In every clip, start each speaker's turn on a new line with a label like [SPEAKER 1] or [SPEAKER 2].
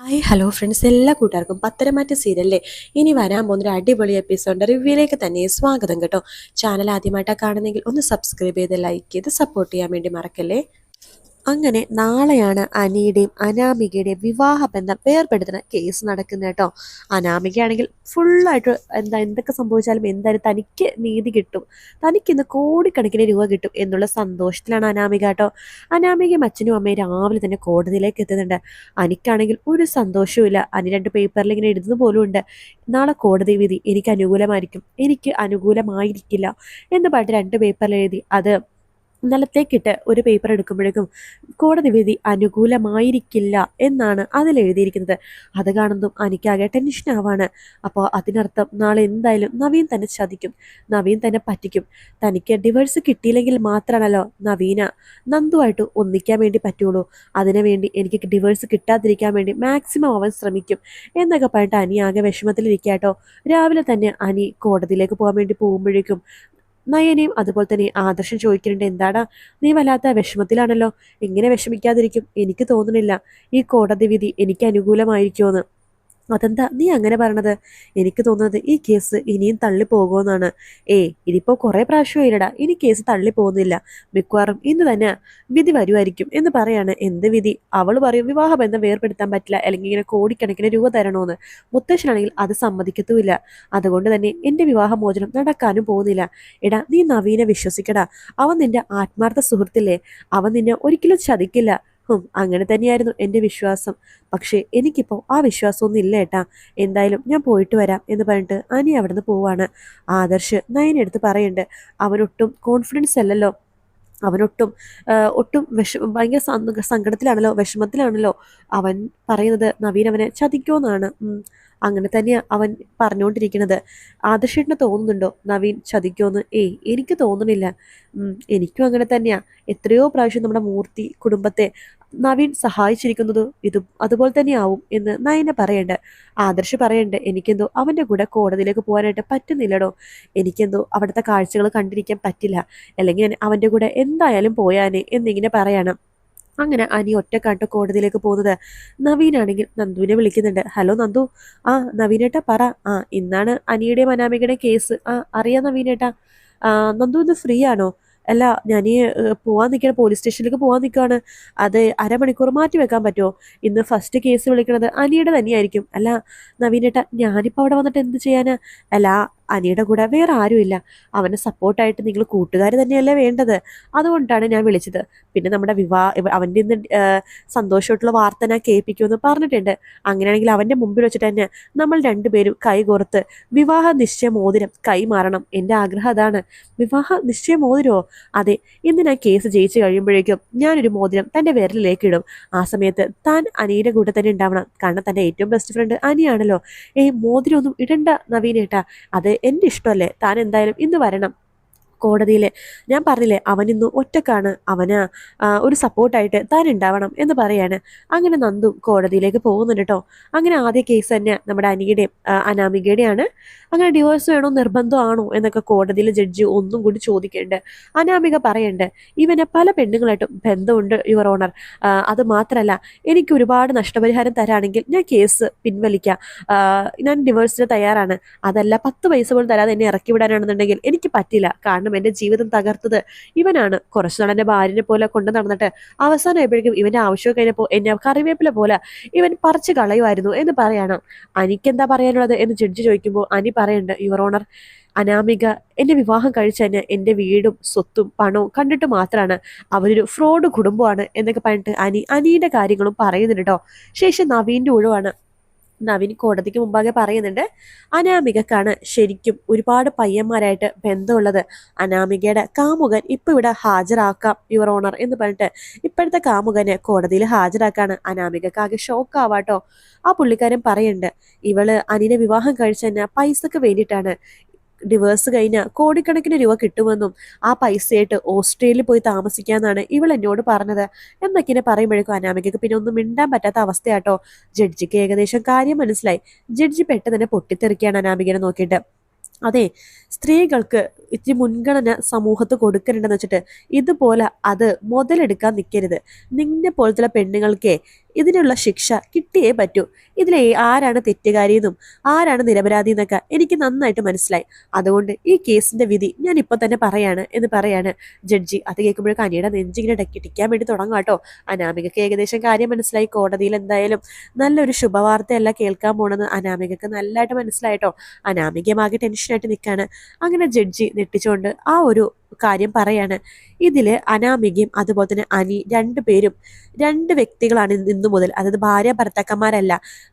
[SPEAKER 1] Hi hello friends, എല്ലാ കൂട്ടുകാർക്കും പത്തരമാറ്റ സീരിയലിലെ ഇനി വരാൻ പോകുന്നൊരു അടിപൊളി എപ്പിസോഡിൻ്റെ റിവ്യൂയിലേക്ക് തന്നെ സ്വാഗതം കേട്ടോ. ചാനൽ ആദ്യമായിട്ടാണ് കാണുന്നെങ്കിൽ ഒന്ന് സബ്സ്ക്രൈബ് ചെയ്ത് ലൈക്ക് ചെയ്ത് സപ്പോർട്ട് ചെയ്യാൻ വേണ്ടി മറക്കല്ലേ. അങ്ങനെ നാളെയാണ് അനിയുടെയും അനാമികയുടെയും വിവാഹബന്ധം വേർപെടുത്തുന്ന കേസ് നടക്കുന്നത് കേട്ടോ. അനാമികയാണെങ്കിൽ ഫുള്ളായിട്ട് എന്തൊക്കെ സംഭവിച്ചാലും എന്തായാലും തനിക്ക് നീതി കിട്ടും, തനിക്ക് ഇന്ന് കോടിക്കണക്കിന് രൂപ കിട്ടും എന്നുള്ള സന്തോഷത്തിലാണ് അനാമിക കേട്ടോ. അനാമികയും അച്ഛനും അമ്മയും രാവിലെ തന്നെ കോടതിയിലേക്ക് എത്തുന്നുണ്ട്. അനിക്കാണെങ്കിൽ ഒരു സന്തോഷവും ഇല്ല. അനി 2 പേപ്പറിൽ ഇങ്ങനെ എഴുതുന്ന പോലും ഉണ്ട്, നാളെ കോടതി വിധി എനിക്ക് അനുകൂലമായിരിക്കും, എനിക്ക് അനുകൂലമായിരിക്കില്ല എന്ന് പറഞ്ഞിട്ട് 2 പേപ്പറിൽ എഴുതി. അത് നിലത്തേക്കിട്ട് ഒരു പേപ്പർ എടുക്കുമ്പോഴേക്കും കോടതി വിധി അനുകൂലമായിരിക്കില്ല എന്നാണ് അതിൽ എഴുതിയിരിക്കുന്നത്. അത് കാണുന്നതും എനിക്കാകെ ടെൻഷൻ ആവാണ്. അപ്പോൾ അതിനർത്ഥം നാളെ എന്തായാലും നവീൻ തന്നെ ചതിക്കും, നവീൻ തന്നെ പറ്റിക്കും. തനിക്ക് ഡിവേഴ്സ് കിട്ടിയില്ലെങ്കിൽ മാത്രമാണല്ലോ നവീന നന്ദുവായിട്ട് ഒന്നിക്കാൻ വേണ്ടി പറ്റുള്ളൂ. അതിനു വേണ്ടി എനിക്ക് ഡിവേഴ്സ് കിട്ടാതിരിക്കാൻ വേണ്ടി മാക്സിമം അവൻ ശ്രമിക്കും എന്നൊക്കെ പറഞ്ഞിട്ട് അനി ആകെ വിഷമത്തിലിരിക്കാട്ടോ. രാവിലെ തന്നെ അനി കോടതിയിലേക്ക് പോകാൻ വേണ്ടി പോകുമ്പോഴേക്കും നയനയും അതുപോലെ തന്നെ ആദർശം ചോദിക്കുന്നുണ്ട്, എന്താടാ നീ വല്ലാത്ത വിഷമത്തിലാണല്ലോ, എങ്ങനെ വിഷമിക്കാതിരിക്കും, എനിക്ക് തോന്നുന്നില്ല ഈ കോടതി വിധി എനിക്ക് അനുകൂലമായിരിക്കുമെന്ന്. അതെന്താ നീ അങ്ങനെ പറഞ്ഞത്? എനിക്ക് തോന്നുന്നത് ഈ കേസ് ഇനിയും തള്ളി പോകുമെന്നാണ്. ഇതിപ്പോ കുറെ പ്രാവശ്യമായില്ലടാ, ഇനി കേസ് തള്ളി പോകുന്നില്ല, മിക്കവാറും ഇന്ന് തന്നെ വിധി വരുമായിരിക്കും എന്ന് പറയാണ്. എന്ത് വിധി? അവള് പറയും വിവാഹബന്ധം വേർപെടുത്താൻ പറ്റില്ല, അല്ലെങ്കിൽ ഇങ്ങനെ കോടിക്കണക്കിന് രൂപ തരണോന്ന്. മുത്തശ്ശനാണെങ്കിൽ അത് സമ്മതിക്കത്തുമില്ല. അതുകൊണ്ട് തന്നെ എന്റെ വിവാഹമോചനം നടക്കാനും പോകുന്നില്ല. എടാ നീ നവീനെ വിശ്വസിക്കടാ, അവൻ നിന്റെ ആത്മാർത്ഥ സുഹൃത്തില്ലേ, അവൻ നിന്നെ ഒരിക്കലും ചതിക്കില്ല. അങ്ങനെ തന്നെയായിരുന്നു എൻ്റെ വിശ്വാസം. പക്ഷേ എനിക്കിപ്പോൾ ആ വിശ്വാസമൊന്നും ഇല്ല ഏട്ടാ. എന്തായാലും ഞാൻ പോയിട്ട് വരാം എന്ന് പറഞ്ഞിട്ട് അനി അവിടെ നിന്ന് പോവാണ്. ആദർശ് നയനെടുത്ത് പറയുന്നുണ്ട്, അവനൊട്ടും കോൺഫിഡൻസ് അല്ലല്ലോ, അവനൊട്ടും ഒട്ടും ഭയങ്കര സങ്കടത്തിലാണല്ലോ, വിഷമത്തിലാണല്ലോ. അവൻ പറയുന്നത് നവീൻ അവനെ ചതിക്കുമെന്നാണ്. അങ്ങനെ തന്നെയാ അവൻ പറഞ്ഞുകൊണ്ടിരിക്കുന്നത്. ആദർശേട്ടന് തോന്നുന്നുണ്ടോ നവീൻ ചതിക്കുമെന്ന്? എനിക്ക് തോന്നുന്നില്ല. എനിക്കും അങ്ങനെ തന്നെയാ. എത്രയോ പ്രാവശ്യം നമ്മുടെ മൂർത്തി കുടുംബത്തെ നവീൻ സഹായിച്ചിരിക്കുന്നത് ഇതും അതുപോലെ തന്നെ ആവും എന്ന് നയന പറയണ്ട്. ആദർശ് പറയണ്ട്, എനിക്കെന്തോ അവൻ്റെ കൂടെ കോടതിയിലേക്ക് പോകാനായിട്ട് പറ്റുന്നില്ലടോ, എനിക്കെന്തോ അവിടുത്തെ കാഴ്ചകൾ കണ്ടിരിക്കാൻ പറ്റില്ല, അല്ലെങ്കിൽ ഞാൻ അവൻ്റെ കൂടെ എന്തായാലും പോയാനേ എന്നിങ്ങനെ പറയണം. അങ്ങനെ അനി ഒറ്റക്കാട്ട് കോടതിയിലേക്ക് പോകുന്നത്. നവീനാണെങ്കിൽ നന്ദുവിനെ വിളിക്കുന്നുണ്ട്. ഹലോ നന്ദു. നവീനേട്ടാ പറ. ഇന്നാണ് അനിയുടെയും അനാമികയുടെയും കേസ്. അറിയാം നവീനേട്ടാ. നന്ദു ഇന്ന് ഫ്രീ ആണോ? അല്ല, ഞാൻ പോവാൻ നിൽക്കണം, പോലീസ് സ്റ്റേഷനിലേക്ക് പോകാൻ നിൽക്കുകയാണ്. അത് അരമണിക്കൂർ മാറ്റി വെക്കാൻ പറ്റുമോ? ഇന്ന് ഫസ്റ്റ് കേസ് വിളിക്കുന്നത് അനിയുടെ തന്നെയായിരിക്കും. അല്ല നവീനേട്ടാ, ഞാനിപ്പോൾ അവിടെ വന്നിട്ട് എന്ത് ചെയ്യാനാ? അല്ല, അനിയുടെ കൂടെ വേറെ ആരുമില്ല, അവനെ സപ്പോർട്ടായിട്ട് നിങ്ങൾ കൂട്ടുകാർ തന്നെയല്ലേ വേണ്ടത്, അതുകൊണ്ടാണ് ഞാൻ വിളിച്ചത്. പിന്നെ നമ്മുടെ അവൻ്റെ ഇന്ന് സന്തോഷമായിട്ടുള്ള വാർത്ത ഞാൻ കേൾപ്പിക്കുമെന്ന് പറഞ്ഞിട്ടുണ്ട്. അങ്ങനെയാണെങ്കിൽ അവൻ്റെ മുമ്പിൽ വെച്ചിട്ട് തന്നെ നമ്മൾ രണ്ടുപേരും കൈകോർത്ത് വിവാഹ നിശ്ചയ മോതിരം കൈമാറണം. എൻ്റെ ആഗ്രഹം അതാണ്. വിവാഹ നിശ്ചയ മോതിരമോ? അതെ, ഇന്ന് ഞാൻ കേസ് ജയിച്ചു കഴിയുമ്പോഴേക്കും ഞാനൊരു മോതിരം തൻ്റെ വിരലിലേക്ക് ഇടും. ആ സമയത്ത് താൻ അനിയുടെ കൂടെ തന്നെ ഉണ്ടാവണം, കാരണം തൻ്റെ ഏറ്റവും ബെസ്റ്റ് ഫ്രണ്ട് അനിയാണല്ലോ. മോതിരമൊന്നും ഇടണ്ട നവീനേട്ടാ, അത് എൻ്റെ ഇഷ്ടമല്ലേ, താൻ എന്തായാലും ഇന്ന് വരണം കോടതിയിൽ. ഞാൻ പറഞ്ഞില്ലേ അവൻ ഇന്ന് ഒറ്റക്കാണ്, അവന് ഒരു സപ്പോർട്ടായിട്ട് താൻ ഉണ്ടാവണം എന്ന് പറയാണ്. അങ്ങനെ നന്ദു കോടതിയിലേക്ക് പോകുന്നുണ്ട് കേട്ടോ. അങ്ങനെ ആദ്യ കേസ് തന്നെ നമ്മുടെ അനിയുടെയും അനാമികയുടെയാണ്. അങ്ങനെ ഡിവോഴ്സ് വേണോ, നിർബന്ധമാണോ എന്നൊക്കെ കോടതിയിൽ ജഡ്ജി ഒന്നും കൂടി ചോദിക്കേണ്ട. അനാമിക പറയണ്ട്, ഇവന് പല പെണ്ണുങ്ങളായിട്ടും ബന്ധമുണ്ട് യുവർ ഓണർ. അത് മാത്രമല്ല, എനിക്ക് ഒരുപാട് നഷ്ടപരിഹാരം തരാണെങ്കിൽ ഞാൻ കേസ് പിൻവലിക്കാം, ഞാൻ ഡിവോഴ്സിന് തയ്യാറാണ്. അതല്ല 10 പൈസ പോലും തരാതെ എന്നെ ഇറക്കി വിടാനാണെന്നുണ്ടെങ്കിൽ എനിക്ക് പറ്റില്ല, കാരണം എന്റെ ജീവിതം തകർത്തത് ഇവനാണ്. കുറച്ചു നാൾ എന്റെ ഭാര്യനെ പോലെ കൊണ്ടു നടന്നിട്ട് അവസാനമായപ്പോഴേക്കും ഇവന്റെ ആവശ്യം കഴിഞ്ഞപ്പോൾ എന്നെ കറിവേപ്പില പോലെ ഇവൻ പറിച്ചു കളയുമായിരുന്നു എന്ന് പറയണം. അനിക്കെന്താ പറയാനുള്ളത് എന്ന് ജഡ്ജി ചോദിക്കുമ്പോൾ അനി പറയുന്നുണ്ട്, യുവർ ഓണർ, അനാമിക എന്നെ വിവാഹം കഴിച്ചതിന് എൻ്റെ വീടും സ്വത്തും പണവും കണ്ടിട്ട് മാത്രമാണ് അവരൊരു ഫ്രോഡ് കുടുംബമാണ് എന്നൊക്കെ പറഞ്ഞിട്ട് അനിയുടെ കാര്യങ്ങളും പറയുന്നുണ്ട് കേട്ടോ. ശേഷം നവീൻ്റെ ഒഴിവാണ്. നവീൻ കോടതിക്ക് മുമ്പാകെ പറയുന്നുണ്ട്, അനാമികക്കാണ് ശരിക്കും ഒരുപാട് പയ്യന്മാരായിട്ട് ബന്ധമുള്ളത്. അനാമികയുടെ കാമുകൻ ഇപ്പൊ ഇവിടെ ഹാജരാക്കാം യുവർ ഓണർ എന്ന് പറഞ്ഞിട്ട് ഇപ്പോഴത്തെ കാമുകനെ കോടതിയിൽ ഹാജരാക്കാണ്. അനാമികക്കാകെ ഷോക്ക് ആവാട്ടോ. ആ പുള്ളിക്കാരൻ പറയുന്നുണ്ട്, ഇവള് അനിനെ വിവാഹം കഴിച്ചതന്നെ പൈസക്ക് വേണ്ടിയിട്ടാണ്, ഡിവേഴ്സ് കഴിഞ്ഞാൽ കോടിക്കണക്കിന് രൂപ കിട്ടുമെന്നും ആ പൈസയായിട്ട് ഓസ്ട്രേലിയയിൽ പോയി താമസിക്കാന്നാണ് ഇവൾ എന്നോട് പറഞ്ഞത് എന്നൊക്കെ പറയുമ്പോഴേക്കും അനാമികക്ക് പിന്നെ ഒന്നും മിണ്ടാൻ പറ്റാത്ത അവസ്ഥയാട്ടോ. ജഡ്ജിക്ക് ഏകദേശം കാര്യം മനസ്സിലായി. ജഡ്ജി പെട്ടെന്ന് തന്നെ പൊട്ടിത്തെറിക്കുകയാണ് അനാമികനെ നോക്കിയിട്ട്. അതെ, സ്ത്രീകൾക്ക് ഇത്തിരി മുൻഗണന സമൂഹത്ത് കൊടുക്കരുണ്ടെന്ന് വെച്ചിട്ട് ഇതുപോലെ അത് മുതലെടുക്കാൻ നിൽക്കരുത്. നിന്നെ പോലത്തെ പെണ്ണുങ്ങൾക്ക് ഇതിനുള്ള ശിക്ഷ കിട്ടിയേ പറ്റൂ. ഇതിലെ ആരാണ് തെറ്റുകാരിയെന്നും ആരാണ് നിരപരാധി എന്നൊക്കെ എനിക്ക് നന്നായിട്ട് മനസ്സിലായി. അതുകൊണ്ട് ഈ കേസിന്റെ വിധി ഞാൻ ഇപ്പൊ തന്നെ പറയാണ് എന്ന് പറയാണ് ജഡ്ജി. അത് കേൾക്കുമ്പോഴേക്കും അനിയുടെ നെഞ്ചിങ്ങനെ ഡക്കിട്ടിക്കാൻ വേണ്ടി തുടങ്ങും കേട്ടോ. അനാമികക്ക് ഏകദേശം കാര്യം മനസ്സിലായി. കോടതിയിൽ എന്തായാലും നല്ലൊരു ശുഭവാർത്തയല്ല കേൾക്കാൻ പോണെന്ന് അനാമികക്ക് നല്ലതായിട്ട് മനസ്സിലായിട്ടോ. അനാമികമാകെ ടെൻഷനായിട്ട് നിൽക്കാണ്. അങ്ങനെ ജഡ്ജി നെട്ടിച്ചുകൊണ്ട് ആ ഒരു കാര്യം പറയാണ്. ഇതില് അനാമികയും അതുപോലെ തന്നെ അനി രണ്ടുപേരും രണ്ട് വ്യക്തികളാണ് ഇന്നു മുതൽ, അതായത് ഭാര്യ ഭർത്താക്കന്മാരല്ല.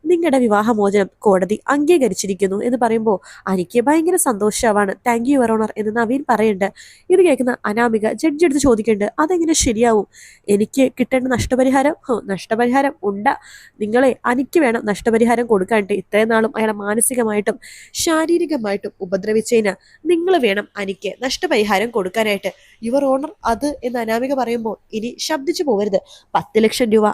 [SPEAKER 1] നിങ്ങളുടെ വിവാഹമോചനം കോടതി അംഗീകരിച്ചിരിക്കുന്നു എന്ന് പറയുമ്പോൾ അനിക്ക് ഭയങ്കര സന്തോഷമാണ്. താങ്ക് യു യുവർ ഓണർ എന്ന് നവീൻ പറയുന്നുണ്ട്. ഇത് കേൾക്കുന്ന അനാമിക ജഡ്ജി എടുത്ത് ചോദിക്കുന്നുണ്ട്, അതെങ്ങനെ ശരിയാവും? എനിക്ക് കിട്ടേണ്ട നഷ്ടപരിഹാരം നഷ്ടപരിഹാരം ഉണ്ടാ? നിങ്ങളെ അനിക്ക് വേണം നഷ്ടപരിഹാരം കൊടുക്കാനായിട്ട്. ഇത്രയും നാളും അയാളെ മാനസികമായിട്ടും ശാരീരികമായിട്ടും ഉപദ്രവിച്ചതിന് നിങ്ങൾ വേണം അനിക്ക് നഷ്ടപരിഹാരം കൊടുക്കാനായിട്ട്. യുവർ ഓണർ അത് എന്ന് അനാമിക പറയുമ്പോൾ ഇനി ശബ്ദിച്ചു പോകരുത്. 10 ലക്ഷം രൂപ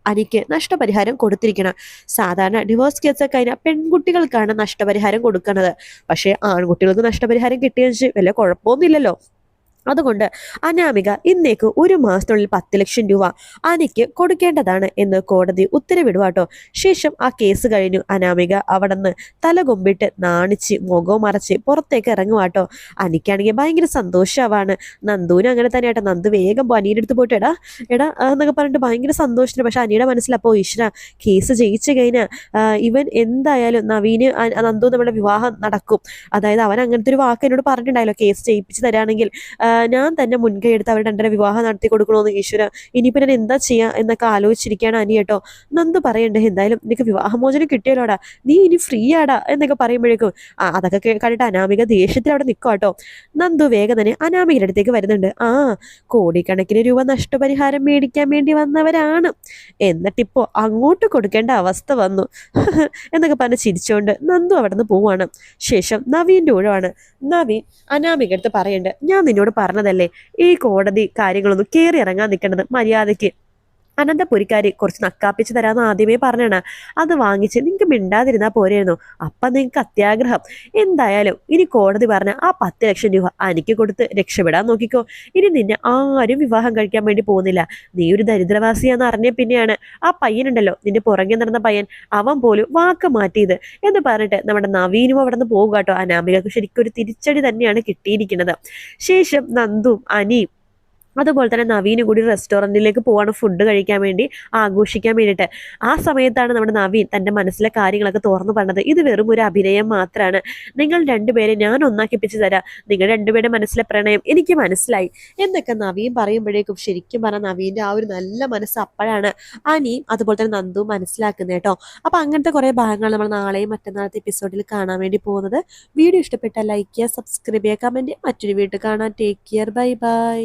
[SPEAKER 1] അനിക്ക് നഷ്ടപരിഹാരം കൊടുത്തിരിക്കണം. സാധാരണ ഡിവോഴ്സ് കേസൊക്കെ കഴിഞ്ഞാൽ പെൺകുട്ടികൾക്കാണ് നഷ്ടപരിഹാരം കൊടുക്കുന്നത്. പക്ഷേ ആൺകുട്ടികൾക്ക് നഷ്ടപരിഹാരം കിട്ടിയെന്ന് വെച്ച് വല്ല കുഴപ്പമൊന്നുമില്ലല്ലോ. അതുകൊണ്ട് അനാമിക ഇന്നേക്ക് 1 മാസത്തിനുള്ളിൽ 10 ലക്ഷം രൂപ അനിക്ക് കൊടുക്കേണ്ടതാണ് എന്ന് കോടതി ഉത്തരവിടുവാട്ടോ. ശേഷം ആ കേസ് കഴിഞ്ഞു. അനാമിക അവിടെ നിന്ന് തലകൊമ്പിട്ട് നാണിച്ച് മുഖവും മറച്ച് പുറത്തേക്ക് ഇറങ്ങുവാട്ടോ. അനിക്കാണെങ്കിൽ ഭയങ്കര സന്തോഷമാണ്. നന്ദുവിനും അങ്ങനെ തന്നെയാട്ടോ. നന്ദു വേഗം അനിയുടെ അടുത്ത് പോയിട്ട് എടാ എടാ എന്നൊക്കെ പറഞ്ഞിട്ട് ഭയങ്കര സന്തോഷത്തിന്. പക്ഷെ അനിയുടെ മനസ്സിലപ്പോൾ ഈശ്വര കേസ് ജയിച്ചു കഴിഞ്ഞാൽ ഇവൻ എന്തായാലും നവീന് നന്ദു നമ്മുടെ വിവാഹം നടക്കും. അതായത് അവൻ അങ്ങനത്തെ ഒരു വാക്ക് എന്നോട് പറഞ്ഞിട്ടുണ്ടായല്ലോ, കേസ് ജയിപ്പിച്ച് തരാണെങ്കിൽ ഞാൻ തന്നെ മുൻകൈ എടുത്ത് അവരുടെ രണ്ടര വിവാഹം നടത്തി കൊടുക്കണമെന്ന്. ഈശ്വര ഇനിയിപ്പോൾ ഞാൻ എന്താ ചെയ്യാ എന്നൊക്കെ ആലോചിച്ചിരിക്കുകയാണ് അനി കേട്ടോ. നന്ദു പറയണ്ടേ എന്തായാലും നിനക്ക് വിവാഹമോചനം കിട്ടിയല്ലോടാ, നീ ഇനി ഫ്രീ ആടാ എന്നൊക്കെ പറയുമ്പോഴേക്കും അതൊക്കെ കണ്ടിട്ട് അനാമിക ദേഷ്യത്തിൽ അവിടെ നിൽക്കുക കേട്ടോ. നന്ദു വേഗം തന്നെ അനാമികയുടെ അടുത്തേക്ക് വരുന്നുണ്ട്. കോടിക്കണക്കിന് രൂപ നഷ്ടപരിഹാരം മേടിക്കാൻ വേണ്ടി വന്നവരാണ്, എന്നിട്ടിപ്പോ അങ്ങോട്ട് കൊടുക്കേണ്ട അവസ്ഥ വന്നു എന്നൊക്കെ പറഞ്ഞ് ചിരിച്ചോണ്ട് നന്ദു അവിടെ നിന്ന് പോവാണ്. ശേഷം നവീൻ്റെ ഊഴമാണ്. നവീൻ അനാമിക അടുത്ത് പറയുന്നുണ്ട്, ഞാൻ നിന്നോട് പറഞ്ഞതല്ലേ ഈ കോടതി കാര്യങ്ങളൊന്നും കയറി ഇറങ്ങാൻ നിൽക്കേണ്ടത്, മര്യാദയ്ക്ക് അനന്തപുരിക്കാരി കുറച്ച് നക്കാപ്പിച്ച് തരാമെന്ന് ആദ്യമേ പറഞ്ഞാണ്. അത് വാങ്ങിച്ച് നിങ്ങൾക്ക് മിണ്ടാതിരുന്നാൽ പോരായിരുന്നു. അപ്പം നിങ്ങൾക്ക് അത്യാഗ്രഹം. എന്തായാലും ഇനി കോടതി പറഞ്ഞ ആ 10 ലക്ഷം രൂപ എനിക്ക് കൊടുത്ത് രക്ഷപ്പെടാൻ നോക്കിക്കോ. ഇനി നിന്നെ ആരും വിവാഹം കഴിക്കാൻ വേണ്ടി പോകുന്നില്ല. നീ ഒരു ദരിദ്രവാസിയാന്ന് അറിഞ്ഞ പിന്നെയാണ് ആ പയ്യനുണ്ടല്ലോ നിന്റെ പുറകെ നടന്ന പയ്യൻ, അവൻ പോലും വാക്ക് മാറ്റിയത് എന്ന് പറഞ്ഞിട്ട് നമ്മുടെ നവീനും അവിടെ നിന്ന് പോകുക കേട്ടോ. അനാമികക്ക് ശരിക്കും ഒരു തിരിച്ചടി തന്നെയാണ് കിട്ടിയിരിക്കുന്നത്. ശേഷം നന്ദും അനിയും അതുപോലെ തന്നെ നവീനും കൂടി റെസ്റ്റോറൻറ്റിലേക്ക് പോവാണ് ഫുഡ് കഴിക്കാൻ വേണ്ടി, ആഘോഷിക്കാൻ വേണ്ടിയിട്ട്. ആ സമയത്താണ് നമ്മുടെ നവീൻ തൻ്റെ മനസ്സിലെ കാര്യങ്ങളൊക്കെ തുറന്നു പറഞ്ഞത്. ഇത് വെറും ഒരു അഭിനയം മാത്രമാണ്, നിങ്ങൾ രണ്ടുപേരെ ഞാൻ ഒന്നാക്കിപ്പിച്ച് തരാം, നിങ്ങൾ രണ്ടുപേരുടെ മനസ്സിലെ പ്രണയം എനിക്ക് മനസ്സിലായി എന്നൊക്കെ നവീൻ പറയുമ്പോഴേക്കും ശരിക്കും പറഞ്ഞാൽ നവീൻ്റെ ആ ഒരു നല്ല മനസ്സ് അപ്പോഴാണ് അനിയും അതുപോലെ തന്നെ നന്ദുവും മനസ്സിലാക്കുന്നത് കേട്ടോ. അപ്പോൾ അങ്ങനത്തെ കുറേ ഭാഗങ്ങൾ നമ്മൾ നാളെയും മറ്റന്നാളത്തെ എപ്പിസോഡിൽ കാണാൻ വേണ്ടി പോകുന്നത്. വീഡിയോ ഇഷ്ടപ്പെട്ടാൽ ലൈക്ക് ചെയ്യുക, സബ്സ്ക്രൈബ് ചെയ്യുക, കമൻറ്റ്. മറ്റൊരു വീഡിയോ കാണാൻ. Take care, bye bye.